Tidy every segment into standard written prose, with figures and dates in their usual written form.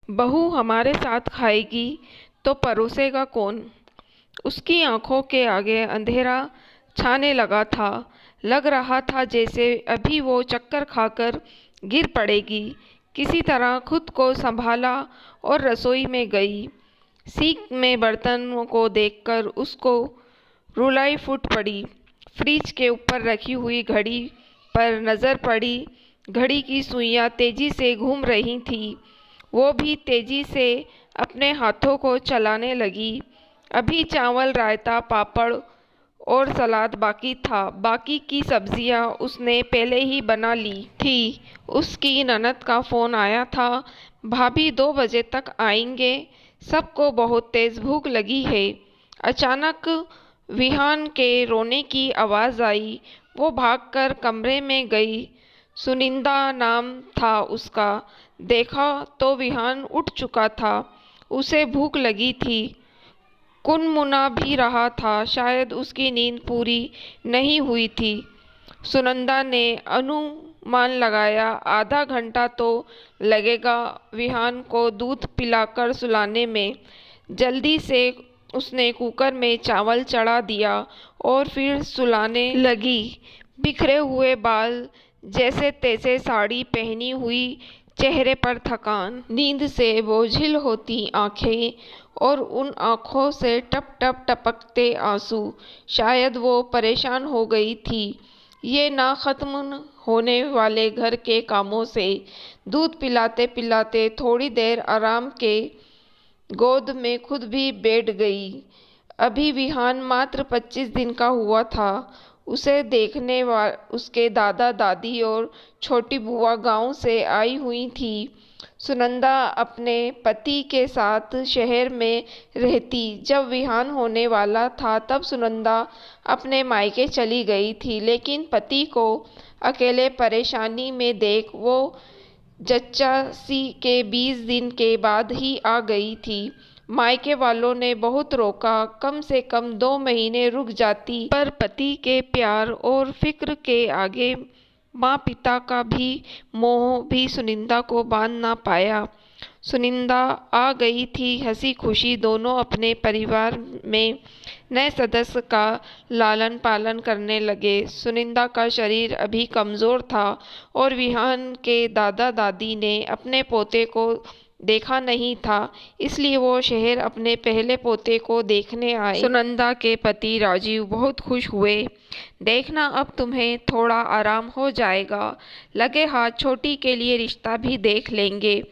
बहू हमारे साथ खाएगी तो परोसेगा कौन। उसकी आंखों के आगे अंधेरा छाने लगा था। लग रहा था जैसे अभी वो चक्कर खाकर गिर पड़ेगी। किसी तरह खुद को संभाला और रसोई में गई। सिंक में बर्तनों को देखकर उसको रुलाई फूट पड़ी। फ्रिज के ऊपर रखी हुई घड़ी पर नज़र पड़ी। घड़ी की सुइयां तेजी से घूम रही थी। वो भी तेजी से अपने हाथों को चलाने लगी। अभी चावल, रायता, पापड़ और सलाद बाकी था। बाकी की सब्जियां उसने पहले ही बना ली थी। उसकी ननद का फोन आया था। भाभी 2 बजे तक आएंगे। सबको बहुत तेज भूख लगी है। अचानक विहान के रोने की आवाज़ आई। वो भागकर कमरे में गई। सुनिंदा नाम था उसका। देखा तो विहान उठ चुका था। उसे भूख लगी थी। कुनमुना भी रहा था। शायद उसकी नींद पूरी नहीं हुई थी। सुनंदा ने अनुमान लगाया, आधा घंटा तो लगेगा विहान को दूध पिलाकर सुलाने में। जल्दी से उसने कुकर में चावल चढ़ा दिया और फिर सुलाने लगी। बिखरे हुए बाल, जैसे तैसे साड़ी पहनी हुई, चेहरे पर थकान, नींद से बोझिल होती आंखें और उन आंखों से टप टप टपकते आंसू। शायद वो परेशान हो गई थी ये ना खत्म होने वाले घर के कामों से। दूध पिलाते पिलाते थोड़ी देर आराम के गोद में खुद भी बैठ गई। अभी विहान मात्र 25 दिन का हुआ था। उसे देखने उसके दादा दादी और छोटी बुआ गांव से आई हुई थी। सुनंदा अपने पति के साथ शहर में रहती। जब विहान होने वाला था तब सुनंदा अपने मायके चली गई थी, लेकिन पति को अकेले परेशानी में देख वो जच्चासी के 20 दिन के बाद ही आ गई थी। मायके वालों ने बहुत रोका, कम से कम 2 महीने रुक जाती, पर पति के प्यार और फिक्र के आगे माँ पिता का भी मोह भी सुनिंदा को बांध ना पाया। सुनिंदा आ गई थी हंसी खुशी। दोनों अपने परिवार में नए सदस्य का लालन पालन करने लगे। सुनिंदा का शरीर अभी कमज़ोर था और विहान के दादा दादी ने अपने पोते को देखा नहीं था, इसलिए वो शहर अपने पहले पोते को देखने आए। सुनंदा के पति राजीव बहुत खुश हुए। देखना, अब तुम्हें थोड़ा आराम हो जाएगा। लगे हाथ छोटी के लिए रिश्ता भी देख लेंगे।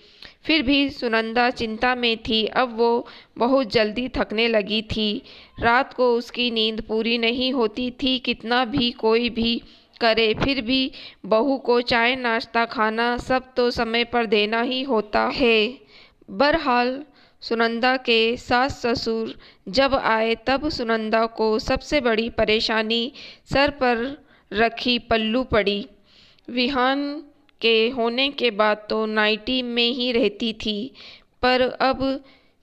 फिर भी सुनंदा चिंता में थी। अब वो बहुत जल्दी थकने लगी थी। रात को उसकी नींद पूरी नहीं होती थी। कितना भी कोई भी करे, फिर भी बहू को चाय, नाश्ता, खाना सब तो समय पर देना ही होता है। बहरहाल सुनंदा के सास ससुर जब आए तब सुनंदा को सबसे बड़ी परेशानी सर पर रखी पल्लू पड़ी। विहान के होने के बाद तो नाइटी में ही रहती थी, पर अब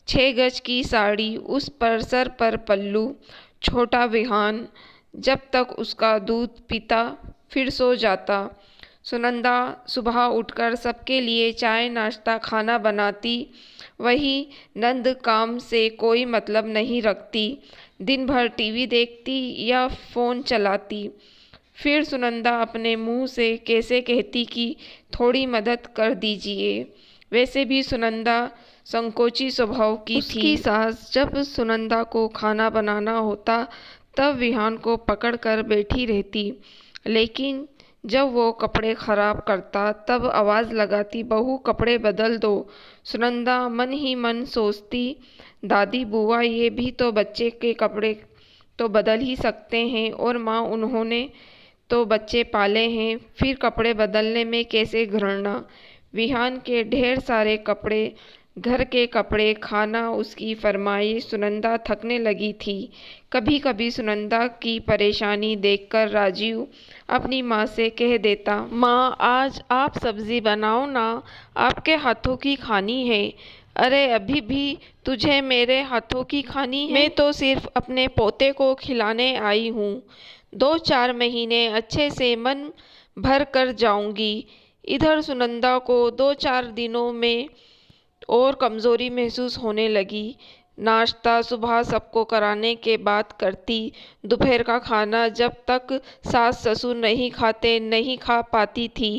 6 गज की साड़ी, उस पर सर पर पल्लू, छोटा विहान जब तक उसका दूध पीता फिर सो जाता। सुनंदा सुबह उठकर सबके लिए चाय, नाश्ता, खाना बनाती। वही नंद काम से कोई मतलब नहीं रखती। दिन भर टीवी देखती या फ़ोन चलाती। फिर सुनंदा अपने मुंह से कैसे कहती कि थोड़ी मदद कर दीजिए। वैसे भी सुनंदा संकोची स्वभाव की थी। उसकी सास जब सुनंदा को खाना बनाना होता तब विहान को पकड़ कर बैठी रहती, लेकिन जब वो कपड़े खराब करता तब आवाज़ लगाती, बहू कपड़े बदल दो। सुनंदा मन ही मन सोचती, दादी बुआ ये भी तो बच्चे के कपड़े तो बदल ही सकते हैं, और माँ उन्होंने तो बच्चे पाले हैं, फिर कपड़े बदलने में कैसे घृणा। विहान के ढेर सारे कपड़े, घर के कपड़े, खाना, उसकी फरमाइश। सुनंदा थकने लगी थी। कभी कभी सुनंदा की परेशानी देखकर राजीव अपनी माँ से कह देता, माँ आज आप सब्जी बनाओ ना, आपके हाथों की खानी है। अरे अभी भी तुझे मेरे हाथों की खानी है? मैं तो सिर्फ अपने पोते को खिलाने आई हूँ। 2-4 महीने अच्छे से मन भर कर जाऊंगी। इधर सुनंदा को 2-4 दिनों में और कमज़ोरी महसूस होने लगी। नाश्ता सुबह सबको कराने के बाद करती, दोपहर का खाना जब तक सास ससुर नहीं खाते नहीं खा पाती थी।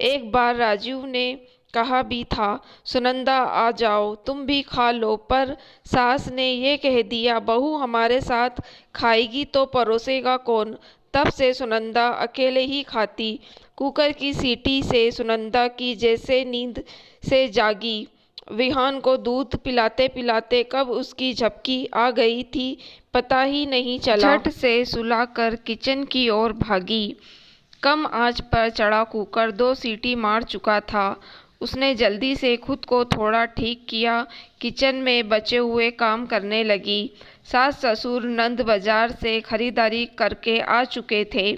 एक बार राजीव ने कहा भी था, सुनंदा आ जाओ तुम भी खा लो, पर सास ने ये कह दिया, बहू हमारे साथ खाएगी तो परोसेगा कौन। तब से सुनंदा अकेले ही खाती। कुकर की सीटी से सुनंदा की जैसे नींद से जागी। विहान को दूध पिलाते पिलाते कब उसकी झपकी आ गई थी पता ही नहीं चला। झट से सुलाकर किचन की ओर भागी। कम आंच पर चढ़ा कुकर 2 सीटी मार चुका था। उसने जल्दी से खुद को थोड़ा ठीक किया, किचन में बचे हुए काम करने लगी। सास ससुर नंद बाजार से खरीदारी करके आ चुके थे।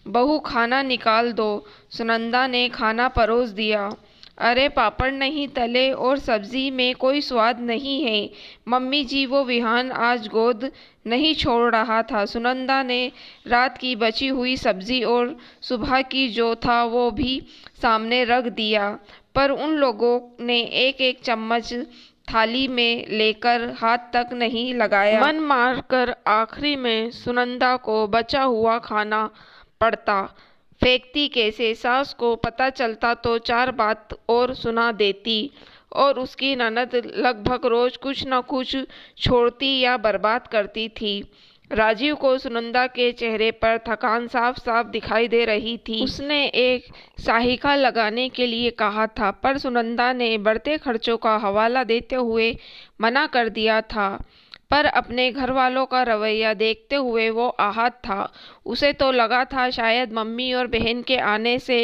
बहू खाना निकाल दो, सुनंदा ने खाना परोस दिया। अरे पापड़ नहीं तले और सब्जी में कोई स्वाद नहीं है मम्मी जी, वो विहान आज गोद नहीं छोड़ रहा था। सुनंदा ने रात की बची हुई सब्जी और सुबह की जो था वो भी सामने रख दिया, पर उन लोगों ने एक एक चम्मच थाली में लेकर हाथ तक नहीं लगाया। मन मारकर आखिरी में सुनंदा को बचा हुआ खाना पड़ता। फेंकती कैसे, सास को पता चलता तो 4 बात और सुना देती, और उसकी ननद लगभग रोज कुछ न कुछ छोड़ती या बर्बाद करती थी। राजीव को सुनंदा के चेहरे पर थकान साफ साफ दिखाई दे रही थी। उसने एक सहायिका लगाने के लिए कहा था, पर सुनंदा ने बढ़ते खर्चों का हवाला देते हुए मना कर दिया था। पर अपने घर वालों का रवैया देखते हुए वो आहत था। उसे तो लगा था शायद मम्मी और बहन के आने से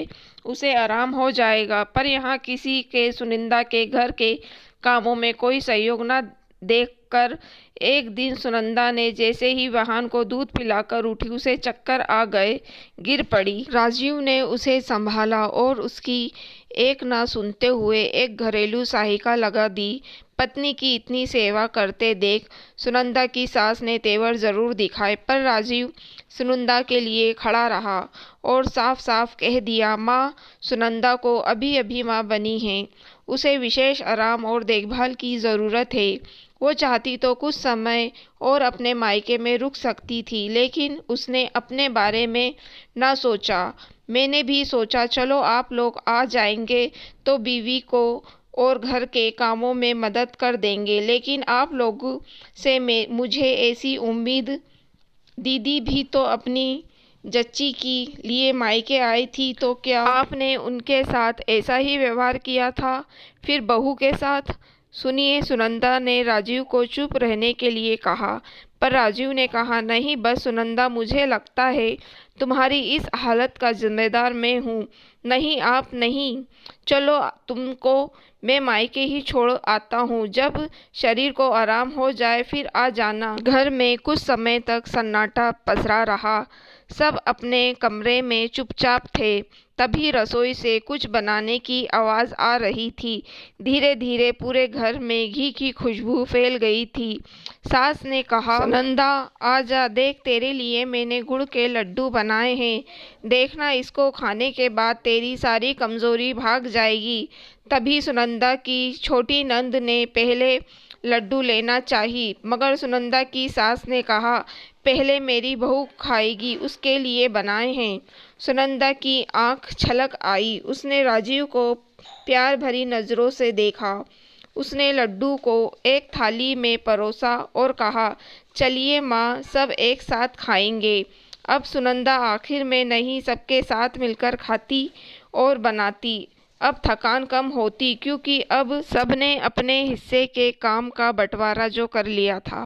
उसे आराम हो जाएगा, पर यहाँ किसी के सुनंदा के घर के कामों में कोई सहयोग न देखकर एक दिन सुनंदा ने जैसे ही वाहन को दूध पिलाकर उठी, उसे चक्कर आ गए, गिर पड़ी। राजीव ने उसे संभाला और उसकी एक ना सुनते हुए एक घरेलू सहायिका लगा दी। पत्नी की इतनी सेवा करते देख सुनंदा की सास ने तेवर जरूर दिखाए, पर राजीव सुनंदा के लिए खड़ा रहा और साफ साफ कह दिया, माँ सुनंदा को अभी अभी माँ बनी है, उसे विशेष आराम और देखभाल की ज़रूरत है। वो चाहती तो कुछ समय और अपने मायके में रुक सकती थी, लेकिन उसने अपने बारे में ना सोचा। मैंने भी सोचा चलो आप लोग आ जाएंगे तो बीवी को और घर के कामों में मदद कर देंगे, लेकिन आप लोगों से मुझे ऐसी उम्मीद, दीदी भी तो अपनी जच्ची के लिए मायके आई थी, तो क्या आपने उनके साथ ऐसा ही व्यवहार किया था फिर बहू के साथ? सुनिए, सुनंदा ने राजीव को चुप रहने के लिए कहा, पर राजीव ने कहा, नहीं बस सुनंदा, मुझे लगता है तुम्हारी इस हालत का जिम्मेदार मैं हूँ। नहीं आप नहीं, चलो तुमको मैं मायके ही छोड़ आता हूँ, जब शरीर को आराम हो जाए फिर आ जाना। घर में कुछ समय तक सन्नाटा पसरा रहा। सब अपने कमरे में चुपचाप थे। तभी रसोई से कुछ बनाने की आवाज़ आ रही थी। धीरे धीरे पूरे घर में घी की खुशबू फैल गई थी। सास ने कहा, सुनंदा आजा, देख तेरे लिए मैंने गुड़ के लड्डू बनाए हैं, देखना इसको खाने के बाद तेरी सारी कमज़ोरी भाग जाएगी। तभी सुनंदा की छोटी नंद ने पहले लड्डू लेना चाहिए, मगर सुनंदा की सास ने कहा, पहले मेरी बहू खाएगी, उसके लिए बनाए हैं। सुनंदा की आंख छलक आई। उसने राजीव को प्यार भरी नज़रों से देखा। उसने लड्डू को एक थाली में परोसा और कहा, चलिए माँ, सब एक साथ खाएंगे। अब सुनंदा आखिर में नहीं, सबके साथ मिलकर खाती और बनाती। अब थकान कम होती, क्योंकि अब सबने अपने हिस्से के काम का बंटवारा जो कर लिया था।